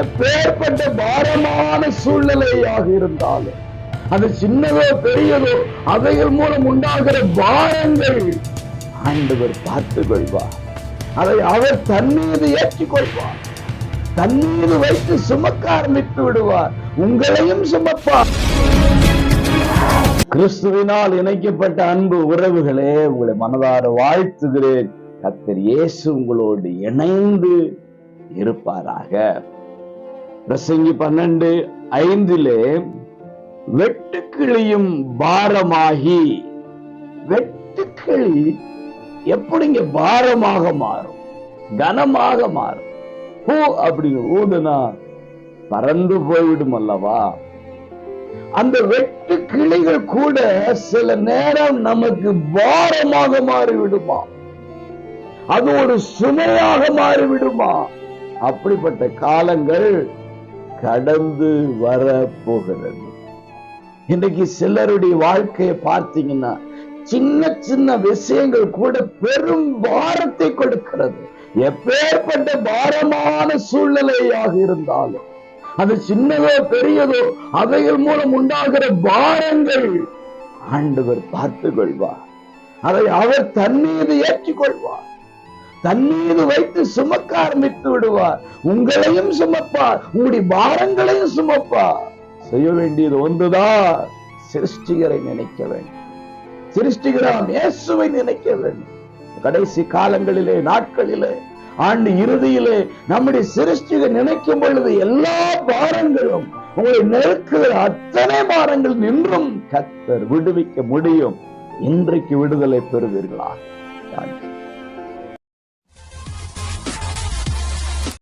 எப்பேற்பட்ட பாரமான சூழ்நிலையாக இருந்தாலும், அது சின்னதோ பெரியதோ, அவைகள் மூலம் உண்டாகிற பாரங்கள் ஆண்டவர் பார்த்துக் கொள்வார். அதை அவர் தன்மீது ஏற்றிக் கொள்வார். தன்மீது வைத்து சுமக்க ஆரம்பித்து விடுவார். உங்களையும் சுமப்பார். கிறிஸ்துவினால் இணைக்கப்பட்ட அன்பு உறவுகளே, உங்களை மனதார வாழ்த்துகிறேன். கர்த்தர் இயேசு உங்களோடு இணைந்து இருப்பாராக. பிரசங்கி 12:5 வெட்டுக்கிளியும் பாரமாகி. வெட்டுக்கிளி எப்படிங்க பாரமாக மாறும், கனமாக மாறும்? பூ அப்படி ஊதுனா பறந்து போய்விடும் அல்லவா? அந்த வெட்டு கிளிகள் கூட சில நேரம் நமக்கு பாரமாக மாறிவிடுமா? அது ஒரு சுமையாக மாறிவிடுமா? அப்படிப்பட்ட காலங்கள் கடந்து வர போகிறது. இன்னைக்கு சிலருடைய வாழ்க்கையை பார்த்தீங்கன்னா, சின்ன சின்ன விஷயங்கள் கூட பெரும் பாரத்தை கொடுக்கிறது. எப்பேற்பட்ட பாரமான சூழ்நிலையாக இருந்தாலும், அது சின்னதோ பெரியதோ, அவைகள் மூலம் உண்டாகிற பாரங்கள் ஆண்டவர் பார்த்துக் கொள்வார். அதை அவர் தன்மீது ஏற்றிக் கொள்வார். தன்மீது வைத்து சுமக்க ஆரம்பித்து விடுவார். உங்களையும் சுமப்பார், உங்களுடைய பாரங்களையும் சுமப்பார். செய்ய வேண்டியது ஒன்றுதான், சிருஷ்டிகரை நினைக்க வேண்டும். சிருஷ்டிகராம் இயேசுவை நினைக்க வேண்டும். கடைசி காலங்களிலே, நாட்களிலே, ஆண்டு இறுதியிலே நம்முடைய சிருஷ்டிகர் நினைக்கும் பொழுது எல்லா பாரங்களும், உங்களை நெருக்குகிற அத்தனை பாரங்கள் நின்றும் கர்த்தர் விடுவிக்க முடியும். இன்றைக்கு விடுதலை பெறுவீர்களா?